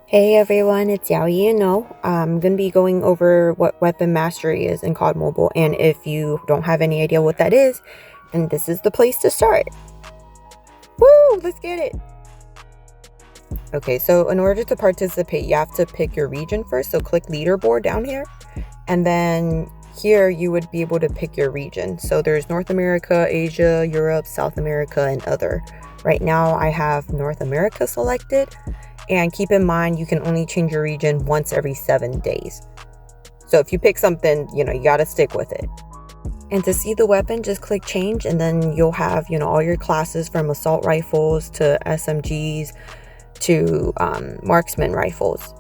Hey everyone, it's Yaoi and No. I'm going to be going over what weapon mastery is in COD Mobile, and if you don't have any idea what that is, then this is the place to start. Woo! Let's get it! Okay, so in order to participate, you have to pick your region first, so click leaderboard down here, and then here you would be able to pick your region. So there's North America, Asia, Europe, South America, and other. Right now I have North America selected. And keep in mind, you can only change your region once every 7 days. So if you pick something, you gotta stick with it. And to see the weapon, just click change, and then you'll have, all your classes from assault rifles to SMGs to marksman rifles.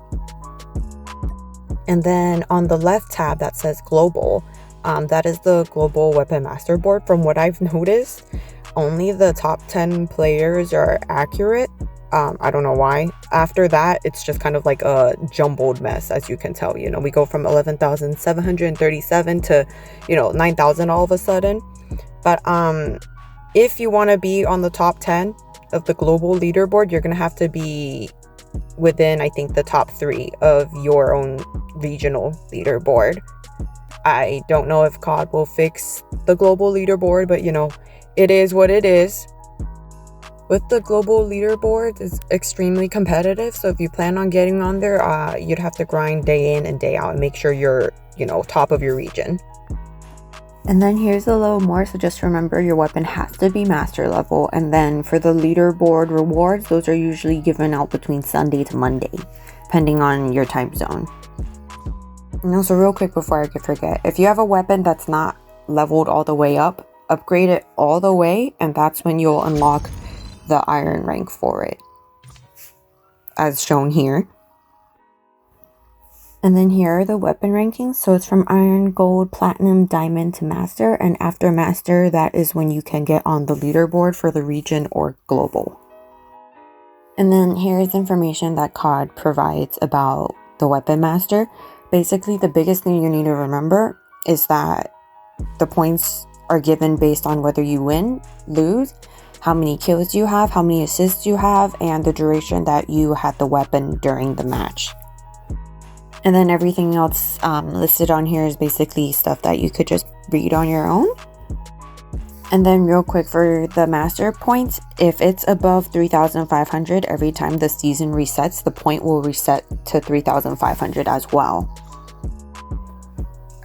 And then on the left tab that says global, that is the global weapon master board. From what I've noticed, only the top 10 players are accurate. I don't know why. After that, it's just kind of like a jumbled mess, as you can tell. We go from 11,737 to 9,000 all of a sudden. But if you want to be on the top 10 of the global leaderboard, you're gonna have to be within, I think, the top 3 of your own regional leaderboard. I don't know if COD will fix the global leaderboard, but it is what it is. With the global leaderboard, it's extremely competitive, so if you plan on getting on there, you'd have to grind day in and day out and make sure you're, top of your region. And then here's a little more, so just remember your weapon has to be master level, and then for the leaderboard rewards, those are usually given out between Sunday to Monday, depending on your time zone. And also real quick before I forget, if you have a weapon that's not leveled all the way up, upgrade it all the way, and that's when you'll unlock the iron rank for it, as shown here. And then here are the weapon rankings. So it's from iron, gold, platinum, diamond to master, and after master, that is when you can get on the leaderboard for the region or global. And then here's information that COD provides about the weapon master. Basically, the biggest thing you need to remember is that the points are given based on whether you win, lose, how many kills you have, how many assists you have, and the duration that you had the weapon during the match. And then everything else listed on here is basically stuff that you could just read on your own. And then real quick for the master points, if it's above 3,500 every time the season resets, the point will reset to 3,500 as well.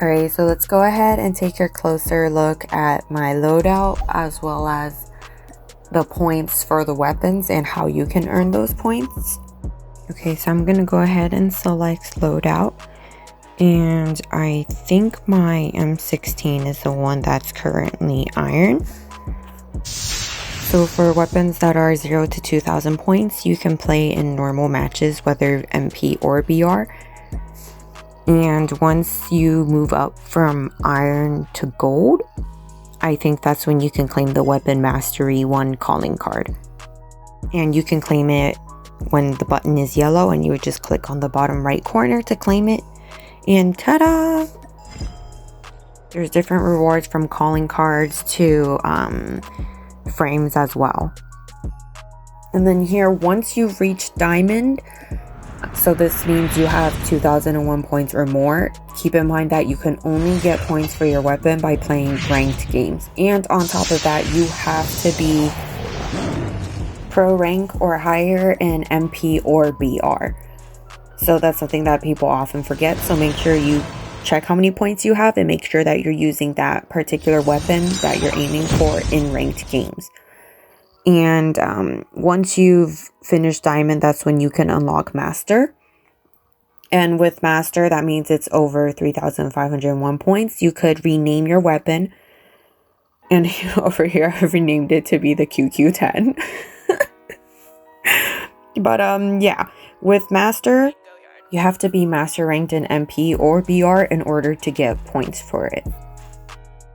Alright, so let's go ahead and take a closer look at my loadout as well as the points for the weapons and how you can earn those points. Okay, so I'm gonna go ahead and select loadout, and I think my M16 is the one that's currently iron. So for weapons that are 0 to 2,000 points, you can play in normal matches, whether MP or BR. And once you move up from iron to gold, I think that's when you can claim the Weapon Mastery 1 calling card. And you can claim it when the button is yellow, and you would just click on the bottom right corner to claim it. And ta-da! There's different rewards from calling cards to frames as well. And then here, once you've reached diamond, so this means you have 2,001 points or more. Keep in mind that you can only get points for your weapon by playing ranked games. And on top of that, you have to be pro rank or higher in MP or BR. So that's something that people often forget. So make sure you check how many points you have and make sure that you're using that particular weapon that you're aiming for in ranked games. And once you've finished diamond, that's when you can unlock master. And with master, that means it's over 3,501 points. You could rename your weapon. And over here, I've renamed it to be the QQ10. But yeah, with master, you have to be master ranked in MP or BR in order to get points for it.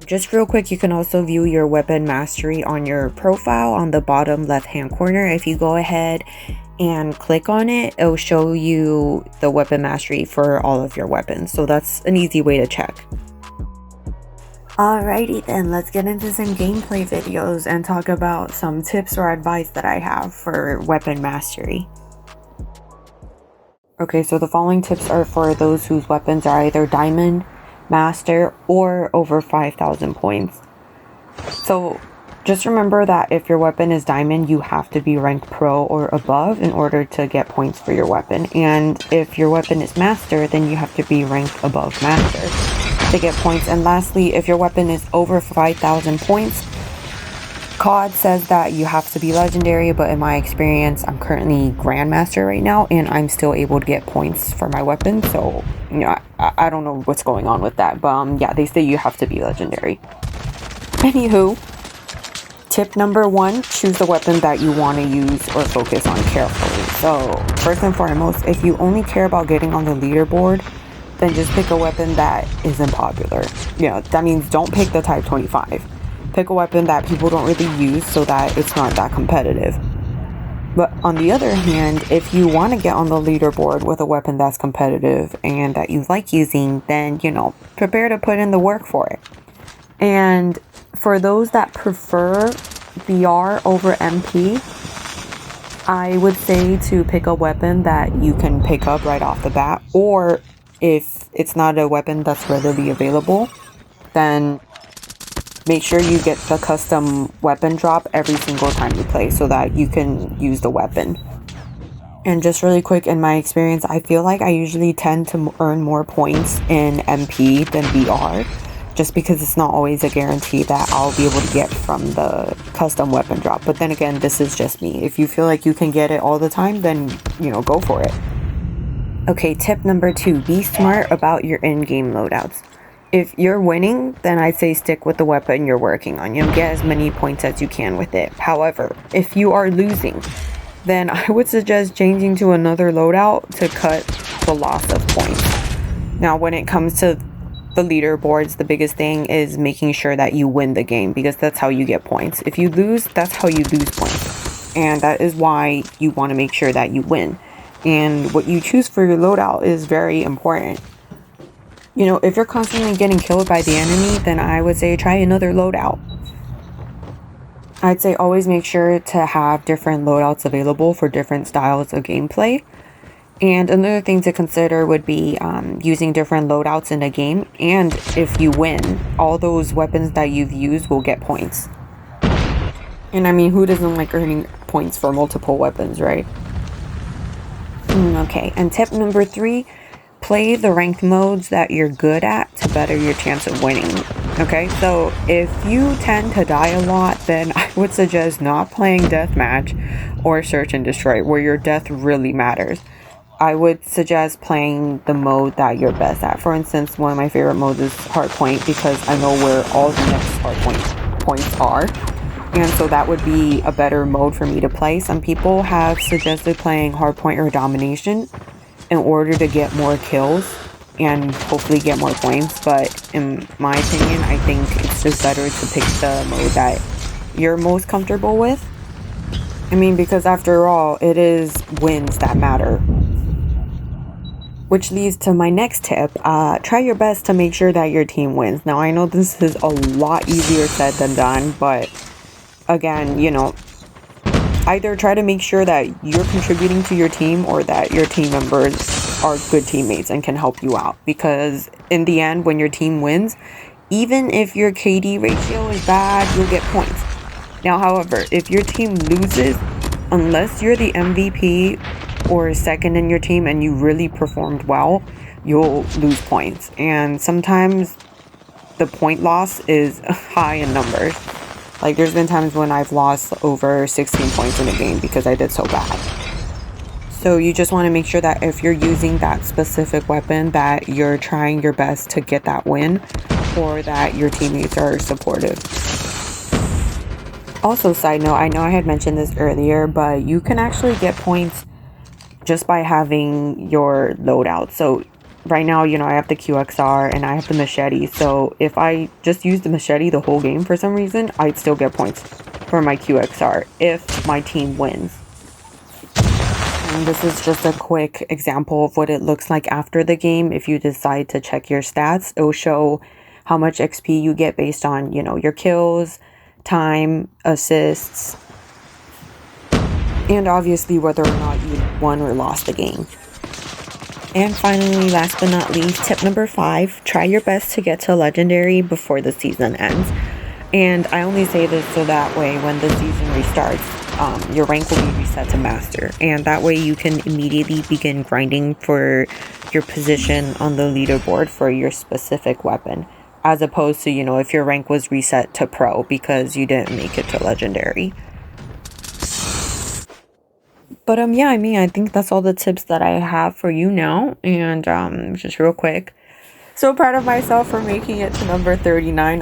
Just real quick, you can also view your weapon mastery on your profile on the bottom left hand corner. If you go ahead and click on it, it'll show you the weapon mastery for all of your weapons. So that's an easy way to check. Alrighty then, let's get into some gameplay videos and talk about some tips or advice that I have for weapon mastery. Okay, so the following tips are for those whose weapons are either Diamond, Master, or over 5,000 points. So just remember that if your weapon is Diamond, you have to be ranked Pro or above in order to get points for your weapon. And if your weapon is Master, then you have to be ranked above Master to get points. And lastly, if your weapon is over 5,000 points, COD says that you have to be legendary, but in my experience, I'm currently Grandmaster right now, and I'm still able to get points for my weapon. So, you know, I don't know what's going on with that, but yeah, they say you have to be legendary. Anywho, tip number 1, choose the weapon that you want to use or focus on carefully. So, first and foremost, if you only care about getting on the leaderboard, then just pick a weapon that isn't popular. You know, that means don't pick the Type 25. Pick a weapon that people don't really use so that it's not that competitive. But on the other hand, if you want to get on the leaderboard with a weapon that's competitive and that you like using, then, you know, prepare to put in the work for it. And for those that prefer BR over MP, I would say to pick a weapon that you can pick up right off the bat, or if it's not a weapon that's readily available, then make sure you get the custom weapon drop every single time you play so that you can use the weapon. And just really quick, in my experience, I feel like I usually tend to earn more points in MP than BR, just because it's not always a guarantee that I'll be able to get from the custom weapon drop. But then again, this is just me. If you feel like you can get it all the time, then, you know, go for it. Okay, tip number 2, be smart about your in-game loadouts. If you're winning, then I'd say stick with the weapon you're working on. You know, get as many points as you can with it. However, if you are losing, then I would suggest changing to another loadout to cut the loss of points. Now, when it comes to the leaderboards, the biggest thing is making sure that you win the game, because that's how you get points. If you lose, that's how you lose points. And that is why you want to make sure that you win. And what you choose for your loadout is very important. You know, if you're constantly getting killed by the enemy, then I would say try another loadout. I'd say always make sure to have different loadouts available for different styles of gameplay. And another thing to consider would be using different loadouts in a game. And if you win, all those weapons that you've used will get points. And I mean, who doesn't like earning points for multiple weapons, right? Okay, and tip number 3, play the ranked modes that you're good at to better your chance of winning. Okay, so if you tend to die a lot, then I would suggest not playing Deathmatch or Search and Destroy, where your death really matters. I would suggest playing the mode that you're best at. For instance, one of my favorite modes is Hardpoint, because I know where all the next Hardpoint points are. And so that would be a better mode for me to play. Some people have suggested playing Hardpoint or Domination in order to get more kills and hopefully get more points, but in my opinion, I think it's just better to pick the mode that you're most comfortable with. I mean, because after all, it is wins that matter. Which leads to my next tip. Try your best to make sure that your team wins. Now, I know this is a lot easier said than done, but again, you know, either try to make sure that you're contributing to your team or that your team members are good teammates and can help you out. Because in the end, when your team wins, even if your KD ratio is bad, you'll get points. Now, however, if your team loses, unless you're the MVP or second in your team and you really performed well, you'll lose points. And sometimes the point loss is high in numbers. Like, there's been times when I've lost over 16 points in a game because I did so bad. So you just want to make sure that if you're using that specific weapon, that you're trying your best to get that win, or that your teammates are supportive. Also, side note, I know I had mentioned this earlier, but you can actually get points just by having your loadout. So right now, you know, I have the QXR and I have the machete. So if I just use the machete the whole game for some reason, I'd still get points for my QXR if my team wins. And this is just a quick example of what it looks like after the game. If you decide to check your stats, it'll show how much XP you get based on, you know, your kills, time, assists, and obviously whether or not you won or lost the game. And finally, last but not least, tip number 5, try your best to get to legendary before the season ends. And I only say this so that way when the season restarts, your rank will be reset to master. And that way you can immediately begin grinding for your position on the leaderboard for your specific weapon. As opposed to, if your rank was reset to pro because you didn't make it to legendary. But yeah, I think that's all the tips that I have for you now. And just real quick, so proud of myself for making it to number 39.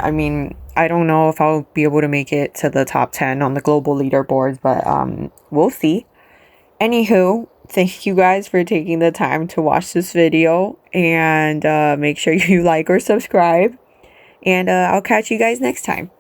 I don't know if I'll be able to make it to the top 10 on the global leaderboards, but we'll see. Anywho, thank you guys for taking the time to watch this video, and make sure you like or subscribe, and I'll catch you guys next time.